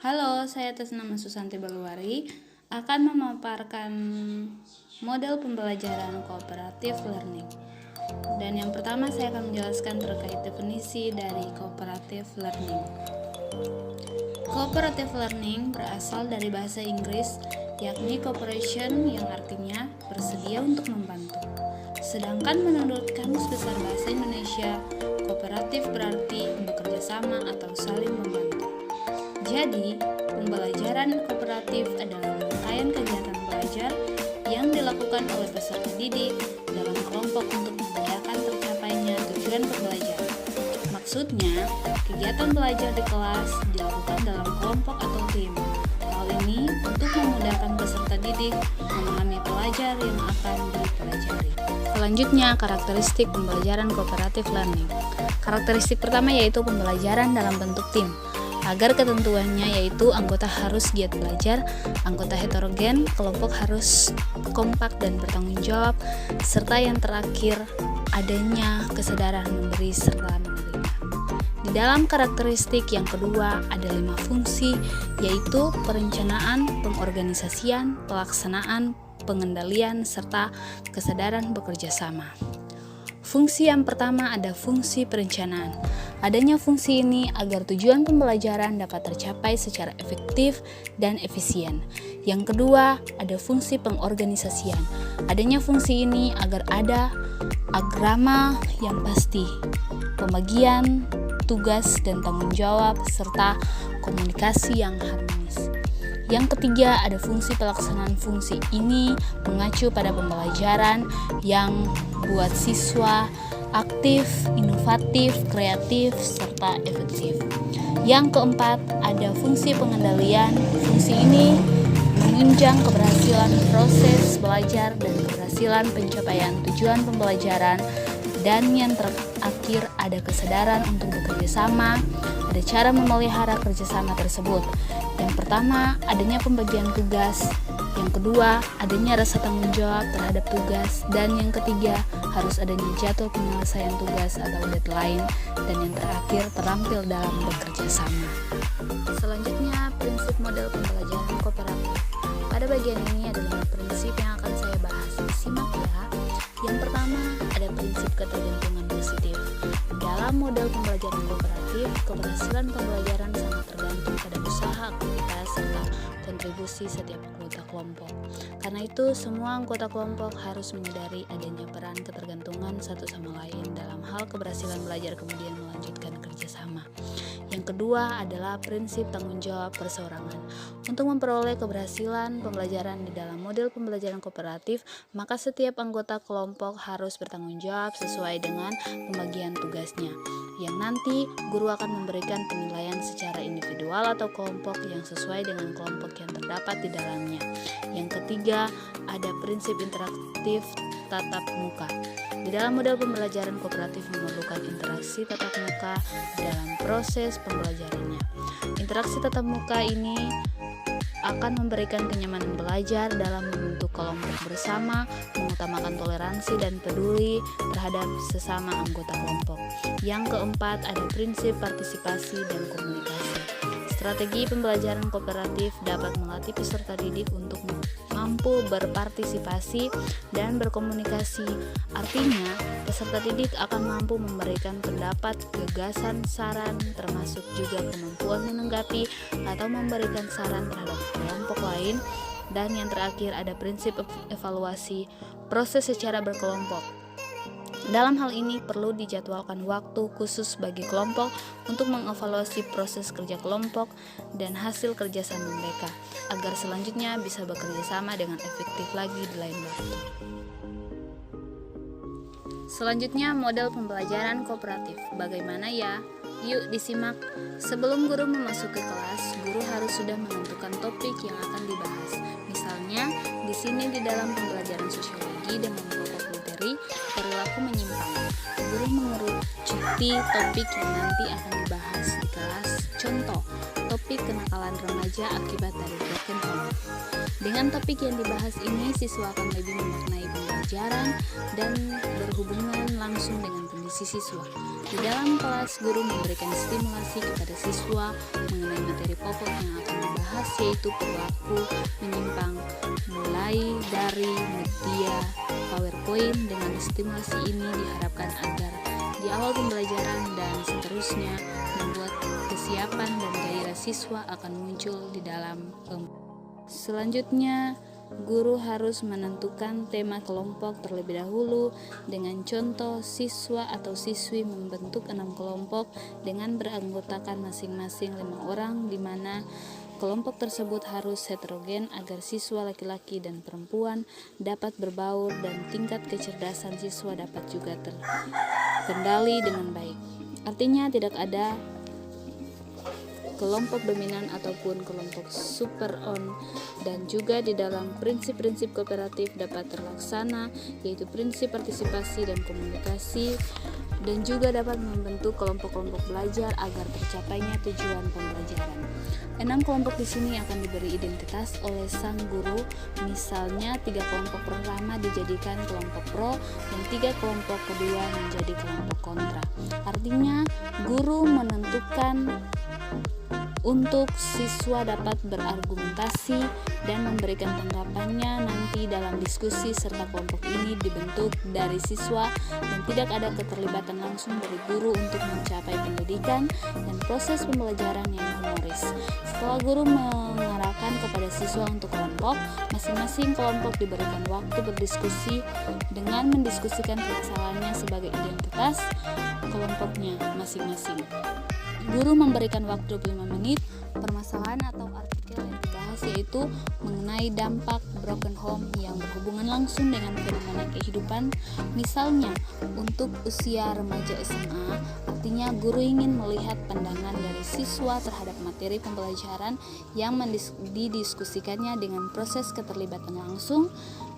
Halo, saya atas nama Susanti Baluari akan memaparkan model pembelajaran cooperative learning. Dan yang pertama saya akan menjelaskan terkait definisi dari cooperative learning. Cooperative learning berasal dari bahasa Inggris, yakni cooperation yang artinya bersedia untuk membantu. Sedangkan menurut Kamus Besar Bahasa Indonesia, kooperatif berarti bekerja sama atau saling membantu. Jadi, pembelajaran kooperatif adalah rangkaian kegiatan belajar yang dilakukan oleh peserta didik dalam kelompok untuk memudahkan tercapainya tujuan pembelajaran. Maksudnya, kegiatan belajar di kelas dilakukan dalam kelompok atau tim. Hal ini untuk memudahkan peserta didik memahami pelajar yang akan dipelajari. Selanjutnya, karakteristik pembelajaran cooperative learning. Karakteristik pertama yaitu pembelajaran dalam bentuk tim. Agar ketentuannya yaitu anggota harus giat belajar, anggota heterogen, kelompok harus kompak dan bertanggung jawab, serta yang terakhir adanya kesadaran memberi serta menerima. Di dalam karakteristik yang kedua ada 5 fungsi, yaitu perencanaan, pengorganisasian, pelaksanaan, pengendalian, serta kesadaran bekerja sama. Fungsi yang pertama ada fungsi perencanaan. Adanya fungsi ini agar tujuan pembelajaran dapat tercapai secara efektif dan efisien. Yang kedua ada fungsi pengorganisasian. Adanya fungsi ini agar ada agrama yang pasti, pembagian tugas dan tanggung jawab, serta komunikasi yang harmonis. Yang ketiga ada fungsi pelaksanaan. Fungsi ini mengacu pada pembelajaran yang buat siswa aktif, inovatif, kreatif, serta efektif. Yang keempat ada fungsi pengendalian. Fungsi ini menunjang keberhasilan proses belajar dan keberhasilan pencapaian tujuan pembelajaran. Dan yang terakhir ada kesadaran untuk bekerja sama. Ada cara memelihara kerjasama tersebut. Yang pertama, adanya pembagian tugas. Yang kedua, adanya rasa tanggung jawab terhadap tugas. Dan yang ketiga, harus adanya jadwal penyelesaian tugas atau deadline. Dan yang terakhir, terampil dalam bekerja sama. Selanjutnya, prinsip model pembelajaran kooperatif. Pada bagian ini ada 5 prinsip yang akan saya bahas. Simak ya. Yang pertama, ada prinsip ketergantungan positif. Dalam model pembelajaran kooperatif, keberhasilan pembelajaran sangat tergantung pada usaha, aktivitas, serta kontribusi setiap anggota kelompok. Karena itu, semua anggota kelompok harus menyadari adanya peran ketergantungan satu sama lain dalam hal keberhasilan belajar kemudian melanjutkan kerjasama. Yang kedua adalah prinsip tanggung jawab perseorangan. Untuk memperoleh keberhasilan pembelajaran di dalam model pembelajaran kooperatif, maka setiap anggota kelompok harus bertanggung jawab sesuai dengan pembagian tugasnya, yang nanti guru akan memberikan penilaian secara individual atau kelompok yang sesuai dengan kelompok yang terdapat di dalamnya. Yang ketiga, ada prinsip interaktif tatap muka. Di dalam model pembelajaran kooperatif memerlukan interaksi tatap muka dalam proses pembelajarannya. Interaksi tatap muka ini akan memberikan kenyamanan belajar dalam membentuk kelompok bersama, mengutamakan toleransi dan peduli terhadap sesama anggota kelompok. Yang keempat, ada prinsip partisipasi dan komunikasi. Strategi pembelajaran kooperatif dapat melatih peserta didik untuk mampu berpartisipasi dan berkomunikasi. Artinya, peserta didik akan mampu memberikan pendapat, gagasan, saran, termasuk juga kemampuan menanggapi atau memberikan saran terhadap kelompok lain. Dan yang terakhir ada prinsip evaluasi proses secara berkelompok. Dalam hal ini perlu dijadwalkan waktu khusus bagi kelompok untuk mengevaluasi proses kerja kelompok dan hasil kerjasama mereka, agar selanjutnya bisa bekerja sama dengan efektif lagi di lain waktu. Selanjutnya model pembelajaran kooperatif. Bagaimana ya? Yuk disimak. Sebelum guru memasuki kelas, guru harus sudah menentukan topik yang akan dibahas. Misalnya, di sini di dalam pembelajaran sosiologi dengan pokok materi perilaku menyimpang. Guru mengerucuti topik yang nanti akan dibahas di kelas. Contoh, topik topik kenakalan remaja akibat dari broken home. Dengan topik yang dibahas ini, siswa akan lebih memaknai pembelajaran dan berhubungan langsung dengan kondisi siswa. Di dalam kelas, guru memberikan stimulasi kepada siswa mengenai materi pokok yang akan dibahas, yaitu perilaku menyimpang, mulai dari media PowerPoint. Dengan stimulasi ini diharapkan agar di awal pembelajaran dan seterusnya membuat kesiapan dan gairah siswa akan muncul di dalam Selanjutnya, guru harus menentukan tema kelompok terlebih dahulu dengan contoh siswa atau siswi membentuk 6 kelompok dengan beranggotakan masing-masing 5 orang, di mana kelompok tersebut harus heterogen agar siswa laki-laki dan perempuan dapat berbaur dan tingkat kecerdasan siswa dapat juga terkendali dengan baik. Artinya tidak ada kelompok dominan ataupun kelompok super on, dan juga di dalam prinsip-prinsip kooperatif dapat terlaksana, yaitu prinsip partisipasi dan komunikasi, dan juga dapat membentuk kelompok-kelompok belajar agar tercapainya tujuan pembelajaran. 6 kelompok di sini akan diberi identitas oleh sang guru, misalnya 3 kelompok pertama dijadikan kelompok pro dan 3 kelompok kedua menjadi kelompok kontra. Artinya guru menentukan untuk siswa dapat berargumentasi dan memberikan tanggapannya nanti dalam diskusi, serta kelompok ini dibentuk dari siswa dan tidak ada keterlibatan langsung dari guru untuk mencapai pendidikan dan proses pembelajaran yang humoris. Setelah guru mengarahkan kepada siswa untuk kelompok, masing-masing kelompok diberikan waktu berdiskusi dengan mendiskusikan permasalahannya sebagai identitas kelompoknya masing-masing. Guru memberikan waktu 25 menit. Permasalahan atau artikel yang dibahas yaitu mengenai dampak broken home yang berhubungan langsung dengan fenomena kehidupan. Misalnya untuk usia remaja SMA, artinya guru ingin melihat pandangan dari siswa terhadap materi pembelajaran yang didiskusikannya dengan proses keterlibatan langsung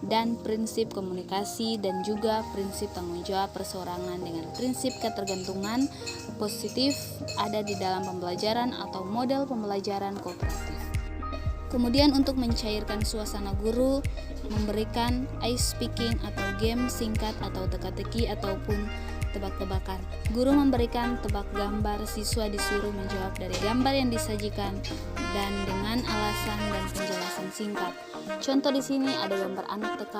dan prinsip komunikasi, dan juga prinsip tanggung jawab perseorangan dengan prinsip ketergantungan positif ada di dalam pembelajaran atau model pembelajaran kooperatif. Kemudian untuk mencairkan suasana, guru memberikan ice speaking atau game singkat atau teka-teki ataupun tebak-tebakan. Guru memberikan tebak gambar, siswa disuruh menjawab dari gambar yang disajikan dan dengan alasan dan penjelasan singkat. Contoh di sini ada gambar anak TK,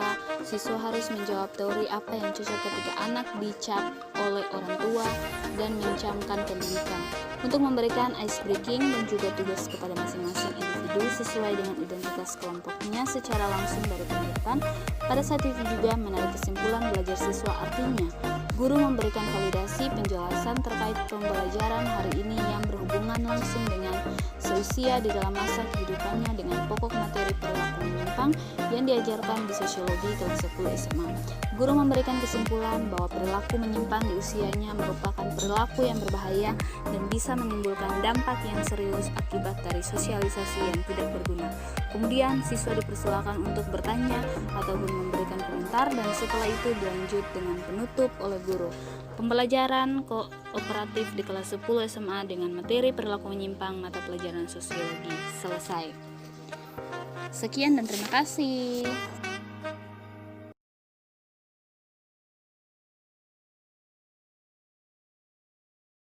siswa harus menjawab teori apa yang cocok ketika anak dicap oleh orang tua dan mencamkan pendidikan. Untuk memberikan ice breaking dan juga tugas kepada masing-masing individu sesuai dengan identitas kelompoknya secara langsung dari kegiatan. Pada saat itu juga menarik kesimpulan belajar siswa, artinya guru memberikan validasi penjelasan terkait pembelajaran hari ini yang berhubungan langsung dengan seusia di dalam masa kehidupannya dengan pokok materi perilaku menyimpang yang diajarkan di sosiologi kelas 10 SMA. Guru memberikan kesimpulan bahwa perilaku menyimpang di usianya merupakan perilaku yang berbahaya dan bisa menimbulkan dampak yang serius akibat dari sosialisasi yang tidak berguna. Kemudian siswa dipersilakan untuk bertanya ataupun memberikan komentar, dan setelah itu dilanjut dengan penutup oleh guru. Pembelajaran kooperatif di kelas 10 SMA dengan materi perilaku menyimpang mata pelajaran sosiologi selesai. Sekian dan terima kasih.